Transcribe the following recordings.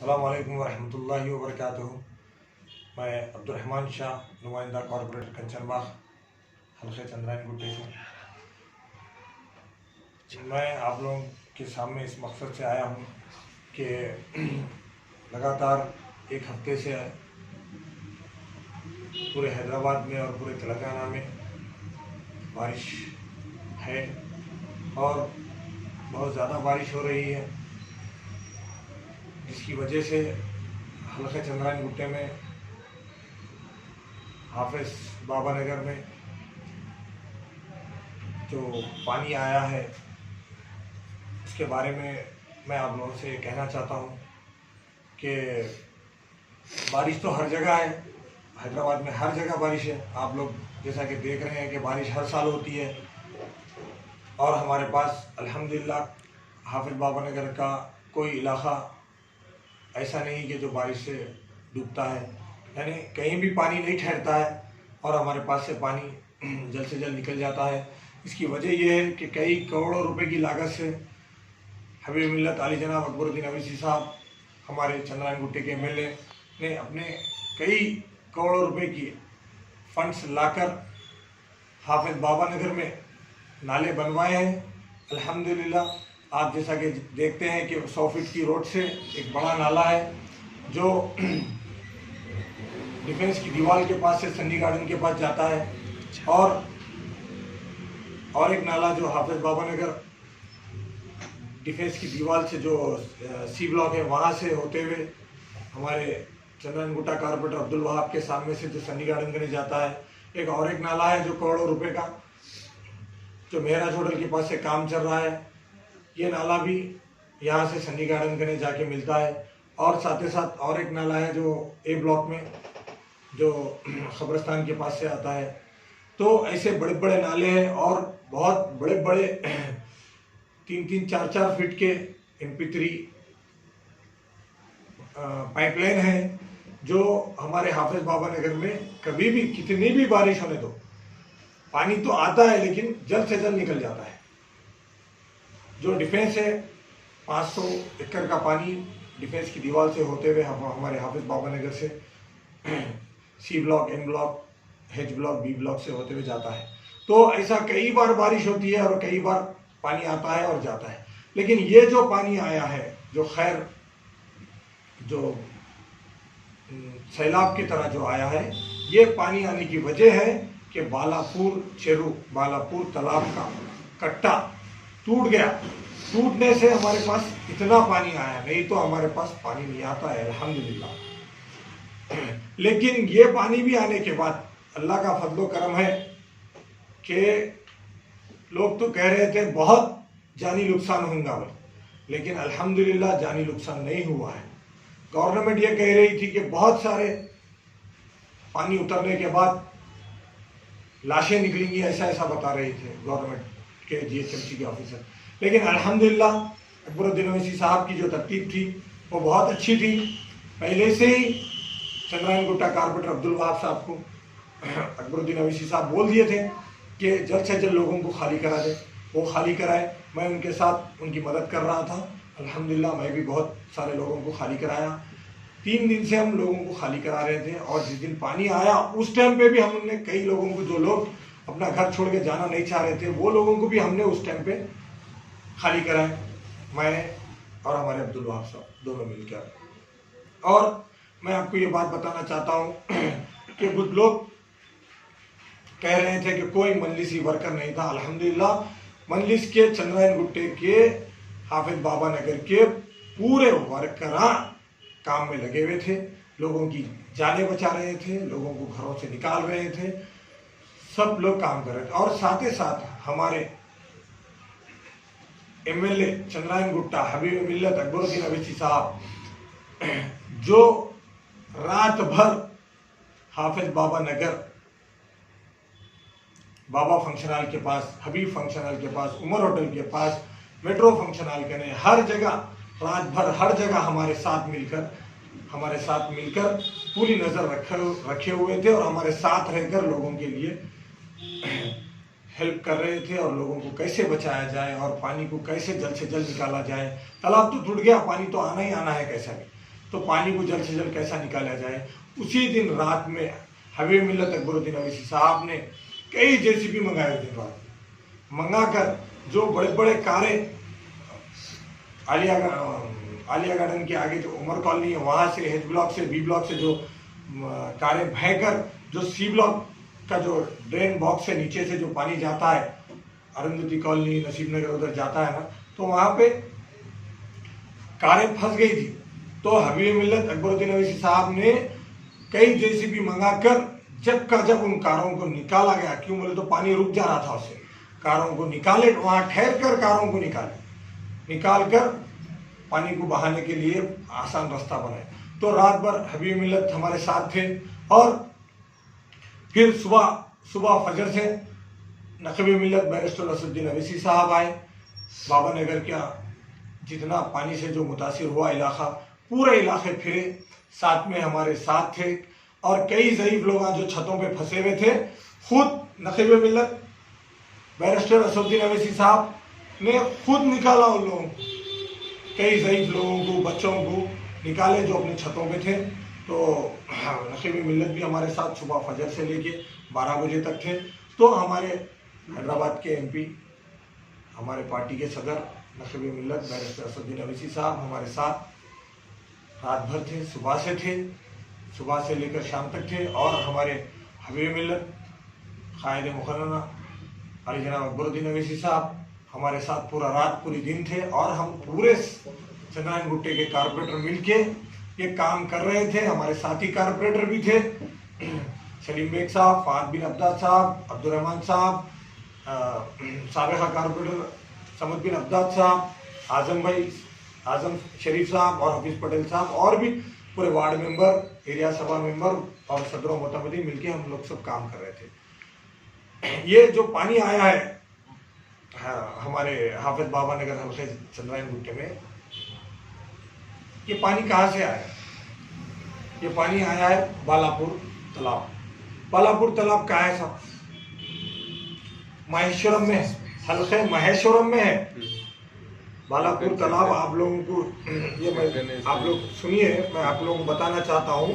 अस्सलाम वालेकुम वरहमतुल्लाहि वबरकातुहू। मैं अब्दुर्रहमान शाह, नुमाइंदा कॉरपोरेटर कंचनबाग हल्के चंद्रायन गुट्टे से। मैं आप लोगों के सामने इस मकसद से आया हूँ कि लगातार एक हफ्ते से पूरे हैदराबाद में और पूरे तेलंगाना में बारिश है और बहुत ज़्यादा बारिश हो रही है, जिसकी वजह से हल्के चंद्रायन गुट्टे में, हाफिज बाबा नगर में जो पानी आया है उसके बारे में मैं आप लोगों से कहना चाहता हूँ कि बारिश तो हर जगह है, हैदराबाद में हर जगह बारिश है। आप लोग जैसा कि देख रहे हैं कि बारिश हर साल होती है और हमारे पास अल्हम्दुलिल्लाह हाफिज बाबा नगर का कोई इलाका ऐसा नहीं कि जो बारिश से डूबता है, यानी कहीं भी पानी नहीं ठहरता है और हमारे पास से पानी जल्द से जल्द निकल जाता है। इसकी वजह यह है कि कई करोड़ों रुपए की लागत से हबीब मिल्लत आली जनाब अकबरुद्दीन अवैसी साहब, हमारे चंद्रायन गुट्टे के एमएलए ने अपने कई करोड़ों रुपए की फंड्स लाकर हाफिज बाबा नगर में नाले बनवाए हैं। अल्हम्दुलिल्लाह आप जैसा कि देखते हैं कि 100 फीट की रोड से एक बड़ा नाला है जो डिफेंस की दीवार के पास से सन्नी गार्डन के पास जाता है, और एक नाला जो हाफिज बाबा नगर डिफेंस की दीवार से जो सी ब्लॉक है वहाँ से होते हुए हमारे चंद्रायन गुट्टा कारपोरेटर अब्दुल वहाब के सामने से जो सन्नी गार्डन के लिए जाता है। एक नाला है जो करोड़ों रुपए का, जो मेहराज होटल के पास से काम चल रहा है। ये नाला भी यहाँ से सन्नी गार्डन के लिए जाके मिलता है, और साथ ही साथ और एक नाला है जो ए ब्लॉक में जो खबरस्तान के पास से आता है। तो ऐसे बड़े बड़े नाले हैं और बहुत बड़े बड़े 3-3, 4-4 फीट के MP3 पाइपलाइन है जो हमारे हाफिज बाबा नगर में कभी भी कितनी भी बारिश होने दो पानी तो आता है, लेकिन जल्द से जल्द निकल जाता है। जो डिफेंस है 500 एकड़ का पानी डिफेंस की दीवार से होते हुए हमारे हाफिज बाबा नगर से C block, N block, H block, B block से होते हुए जाता है। तो ऐसा कई बार बारिश होती है और कई बार पानी आता है और जाता है, लेकिन ये जो पानी आया है जो खैर जो सैलाब की तरह जो आया है, ये पानी आने की वजह है कि बालापुर तालाब का कट्टा टूट गया। टूटने से हमारे पास इतना पानी आया, नहीं तो हमारे पास पानी नहीं आता है अल्हम्दुलिल्लाह। लेकिन ये पानी भी आने के बाद अल्लाह का फजलो करम है कि लोग तो कह रहे थे बहुत जानी नुकसान होगा, लेकिन अल्हम्दुलिल्लाह जानी नुकसान नहीं हुआ है। गवर्नमेंट ये कह रही थी कि बहुत सारे पानी उतरने के बाद लाशें निकलेंगी, ऐसा बता रहे थे गवर्नमेंट के GHMC के ऑफिसर। लेकिन अल्हम्दुलिल्लाह अकबरुद्दीन अवैसी साहब की जो तरतीब थी वो बहुत अच्छी थी। पहले से ही चंद्रायन गुट्टा कारपोरेटर अब्दुल वहाब साहब को अकबरुद्दीन अवैसी साहब बोल दिए थे कि जल्द से जल्द लोगों को खाली करा दे। वो खाली कराए, मैं उनके साथ उनकी मदद कर रहा था। अल्हम्दुलिल्लाह मैं भी बहुत सारे लोगों को खाली कराया। 3 दिन से हम लोगों को खाली करा रहे थे, और जिस दिन पानी आया उस टाइम पे भी हमने कई लोगों को, जो लोग अपना घर छोड़ के जाना नहीं चाह रहे थे, वो लोगों को भी हमने उस टाइम पे खाली कराए, मैं और हमारे अब्दुल वहाब साहब दोनों मिलकर। और मैं आपको ये बात बताना चाहता हूँ कि कुछ लोग कह रहे थे कि कोई मजलिसी वर्कर नहीं था। अल्हम्दुलिल्लाह मजलिस के चंद्रायन गुट्टे के हाफिज बाबा नगर के पूरे वर्करां काम में लगे हुए थे, लोगों की जानें बचा रहे थे, लोगों को घरों से निकाल रहे थे, सब लोग काम कर रहे थे। और साथ ही साथ हमारे MLA चंद्रायन गुट्टा हबीब मिल्लत अकबरुद्दीन अवैसी साहब, जो रात भर हाफिज बाबा नगर, बाबा फंक्शन हॉल के पास, हबीब फंक्शन हॉल के पास, उमर होटल के पास, मेट्रो फंक्शन हॉल के, हर जगह रात भर हर जगह हमारे साथ मिलकर पूरी नज़र रखे हुए थे और हमारे साथ रहकर लोगों के लिए हेल्प कर रहे थे, और लोगों को कैसे बचाया जाए और पानी को कैसे जल्द से जल्द निकाला जाए। तालाब तो टूट गया, पानी तो आना ही आना है कैसा भी, तो पानी को जल्द से जल्द कैसा निकाला जाए। उसी दिन रात में हबीब मिल्लत अकबरुद्दीन अवैसी साहब ने कई जेसीबी मंगाए थे, मंगाकर जो बड़े बड़े कारें आलिया गार्डन के आगे जो उमर कॉलोनी है वहाँ से, एच ब्लॉक से, बी ब्लॉक से जो कारें भयकर जो सी ब्लॉक का जो ड्रेन बॉक्स से नीचे से जो पानी जाता है अरुंधति कॉलोनी, नसीब नगर उधर जाता है ना, तो वहाँ पे कारें फंस गई थी। तो हबीब मिल्लत अकबरुद्दीन अवैसी साहब ने कई जेसीबी मंगाकर जब उन कारों को निकाला गया, क्यों बोले तो पानी रुक जा रहा था उससे, कारों को निकाले, वहाँ ठहर कर कारों को निकाल कर पानी को बहाने के लिए आसान रास्ता बनाए। तो रात भर हबीब मिल्लत हमारे साथ थे और फिर सुबह फजर से नक़ीब मिल्लत बैरिस्टर असदुद्दीन अवैसी साहब आए। बाबा नगर का जितना पानी से जो मुतासिर हुआ इलाका, पूरे इलाके फिरे, साथ में हमारे साथ थे और कई ज़ईफ़ लोग जो छतों पे फंसे हुए थे, खुद नक़ीब मिल्लत बैरिस्टर असदुद्दीन अवैसी साहब ने खुद निकाला उन लोगों को, कई ज़ईफ़ लोगों को, बच्चों को निकाले जो अपने छतों पे थे। तो नक़ीब मिल्लत भी हमारे साथ सुबह फजर से लेके 12 बजे तक थे। तो हमारे हैदराबाद के MP, हमारे पार्टी के सदर नक़ीब मिल्लत बैरिस्टर असदुद्दीन अवैसी साहब हमारे साथ रात भर थे, सुबह से लेकर शाम तक थे। और हमारे हबीब मिल्लत कायद मुकर्रमा अली जनाब अकबरुद्दीन अवैसी साहब हमारे साथ पूरा रात पूरी दिन थे और हम पूरे चंद्रायन गुट्टे के कारपोरेटर मिलके ये काम कर रहे थे। हमारे साथी कारपोरेटर भी थे, सलीम बेग साहब, फाद बिन अब्दाद साहब, अब्दुर्रहमान साहब, साबिक़ा कारपोरेटर समद बिन अब्दाद साहब, आज़म शरीफ साहब और हफीज़ पटेल साहब और भी पूरे वार्ड मेंबर, एरिया सभा मेंबर और सदरों मोतमदी मिलके हम लोग सब काम कर रहे थे। ये जो पानी आया है हमारे हाफिज बाबा नगर हल्के चंद्रायन गुट्टे में, ये पानी कहाँ से आया? ये पानी आया है बालापुर तालाब। बालापुर तालाब कहाँ है साहब? महेश्वरम में है, हल्के महेश्वरम में है बालापुर तालाब। आप लोगों को ये आप लोग सुनिए, मैं आप लोगों को बताना चाहता हूँ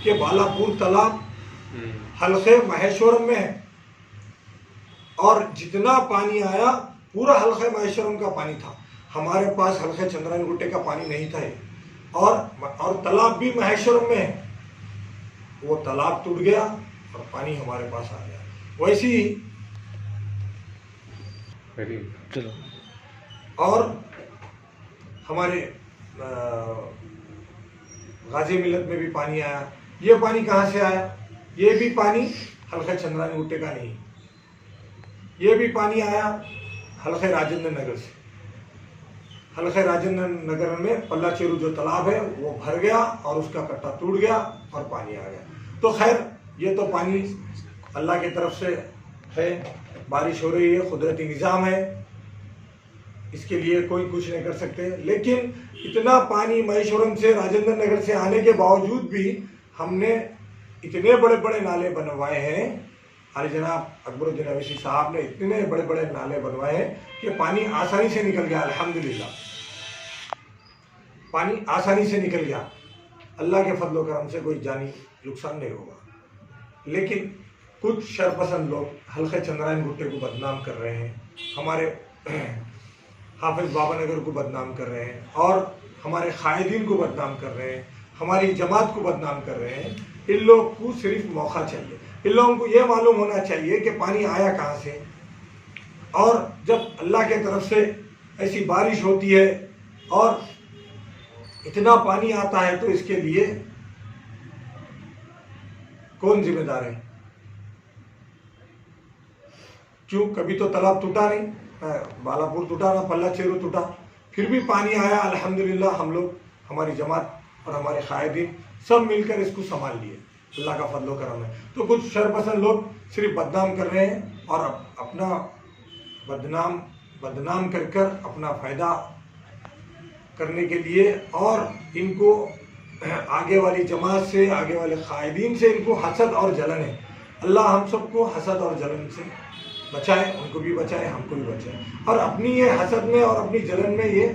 कि बालापुर तालाब हल्के महेश्वरम में है और जितना पानी आया पूरा हल्के महेश्वरम का पानी था। हमारे पास हल्के चंद्रायन गुट्टे का पानी नहीं था और तालाब भी महेश्वरम में है। वो तालाब टूट गया और पानी हमारे पास आ गया। वैसे ही चलो और हमारे गाजी मिल्लत में भी पानी आया। ये पानी कहाँ से आया? ये भी पानी हल्के चंद्रायन गुट्टे का नहीं, ये भी पानी आया हल्के राजेंद्र नगर से। हल्के राजेंद्र नगर में पल्ला चेरू जो तालाब है वो भर गया और उसका कट्टा टूट गया और पानी आ गया। तो खैर ये तो पानी अल्लाह की तरफ से है, बारिश हो रही है, कुदरती निज़ाम है, इसके लिए कोई कुछ नहीं कर सकते। लेकिन इतना पानी महेश्वरम से, राजेंद्र नगर से आने के बावजूद भी हमने इतने बड़े बड़े नाले बनवाए हैं। अली जनाब अकबरुद्दीन अवैसी साहब ने इतने बड़े बड़े नाले बनवाए हैं कि पानी आसानी से निकल गया। अल्हम्दुलिल्लाह पानी आसानी से निकल गया। अल्लाह के फजल करम से कोई जानी नुकसान नहीं होगा। लेकिन कुछ शरपसंद लोग हल्के चंद्रायन गुट्टे को बदनाम कर रहे हैं, हमारे हाफिज बाबा नगर को बदनाम कर रहे हैं और हमारे कायदीन को बदनाम कर रहे हैं, हमारी जमात को बदनाम कर रहे हैं। इन लोग को सिर्फ मौका चाहिए, इन लोगों को ये मालूम होना चाहिए कि पानी आया कहाँ से। और जब अल्लाह के तरफ से ऐसी बारिश होती है और इतना पानी आता है तो इसके लिए कौन जिम्मेदार है? क्यों कभी तो तालाब टूटा नहीं, बालापुर टूटा ना पल्ला चेरू टूटा, फिर भी पानी आया। अल्हम्दुलिल्लाह हम लोग, हमारी जमात और हमारे कायदीन सब मिलकर इसको संभाल लिए, अल्लाह का फजल करम है। तो कुछ शरपसंद लोग सिर्फ बदनाम कर रहे हैं और अपना बदनाम कर कर अपना फ़ायदा करने के लिए और इनको आगे वाली जमात से, आगे वाले कायदीन से इनको हसद और जलन है। अल्लाह हम सबको हसद और जलन से बचाए, उनको भी बचाए, हमको भी बचाए। और अपनी ये हसद में और अपनी जलन में ये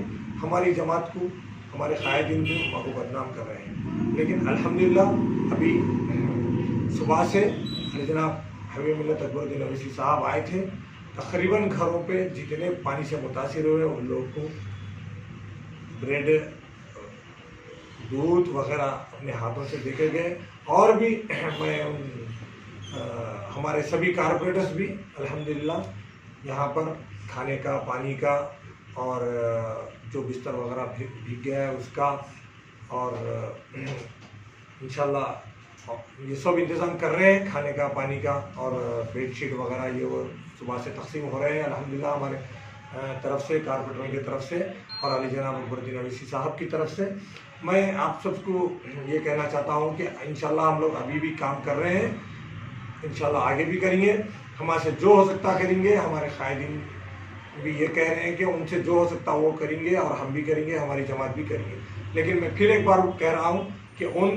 हमारी जमात को हमारे कायदीन भी अम्मा को बदनाम कर रहे हैं। लेकिन अल्हम्दुलिल्लाह अभी सुबह से जनाब हबीब मिल्लत अकबरुद्दीन अवैसी साहब आए थे। तकरीबन घरों पे जितने पानी से मुतासिर हुए उन लोगों को ब्रेड, दूध वगैरह अपने हाथों से देके गए। और भी मैं हमारे सभी कारपोरेटर्स भी अल्हम्दुलिल्लाह यहाँ पर खाने का, पानी का और जो बिस्तर वगैरह भीग गया है उसका और इंशाल्लाह ये सब इंतज़ाम कर रहे हैं, खाने का, पानी का और बेडशीट वगैरह ये वो सुबह से तकसीम हो रहे हैं अल्हम्दुलिल्लाह हमारे तरफ से, कारपोरेटरों की तरफ से और अली जनाब अकबरुद्दीन अवैसी साहब की तरफ से। मैं आप सबको ये कहना चाहता हूँ कि इंशाल्लाह हम लोग अभी भी काम कर रहे हैं, इंशाल्लाह आगे भी करेंगे, हमारे से जो हो सकता करेंगे। हमारे कायदीन भी ये कह रहे हैं कि उनसे जो हो सकता वो करेंगे और हम भी करेंगे, हमारी जमात भी करेंगे। लेकिन मैं फिर एक बार कह रहा हूँ कि उन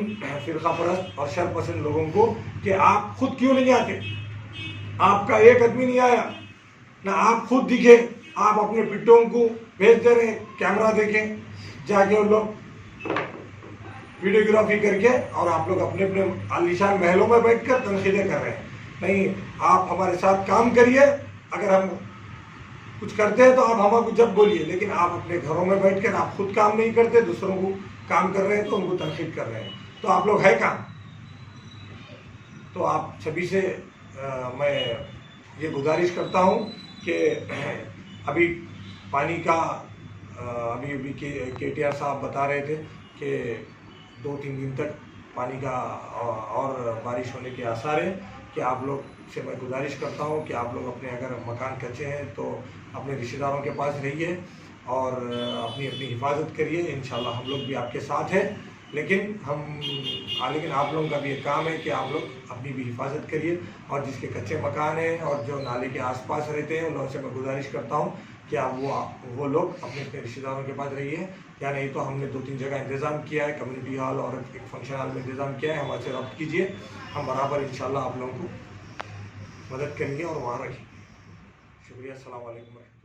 फिरका परस्त और शरपसंद लोगों को कि आप खुद क्यों नहीं आते, आपका एक आदमी नहीं आया ना, आप खुद दिखे, आप अपने पिट्टों को भेज दे रहे, कैमरा देखें, जाके उन लोग वीडियोग्राफी करके और आप लोग अपने अपने आलीशान महलों में बैठकर तनकीदें कर रहे हैं। नहीं, आप हमारे साथ काम करिए, अगर हम कुछ करते हैं तो आप हमको जब बोलिए, लेकिन आप अपने घरों में बैठकर आप खुद काम नहीं करते, दूसरों को काम कर रहे हैं तो उनको तनकीद कर रहे हैं, तो आप लोग है कहाँ। तो आप सभी से मैं ये गुजारिश करता हूँ कि अभी पानी का अभी KTR साहब बता रहे थे कि 2-3 दिन तक पानी का और बारिश होने के आसार हैं। कि आप लोग से मैं गुजारिश करता हूँ कि आप लोग अपने अगर मकान कच्चे हैं तो अपने रिश्तेदारों के पास रहिए और अपनी अपनी हिफाजत करिए, इंशाल्लाह हम लोग भी आपके साथ हैं। लेकिन आप लोगों का भी एक काम है कि आप लोग अपनी भी हिफाजत करिए और जिसके कच्चे मकान हैं और जो नाले के आसपास रहते हैं उन लोगों से मैं गुजारिश करता हूँ कि आप वो लोग अपने अपने रिश्तेदारों के पास रहिए, या नहीं तो हमने 2-3 जगह इंतज़ाम किया है, कम्युनिटी हॉल और एक फंक्शन हॉल में इंतज़ाम किया है, हमारे से रब्त कीजिए, हम बराबर इंशाल्लाह आप लोगों को मदद करेंगे और वहाँ रखेंगे। शुक्रिया, अस्सलाम वालेकुम।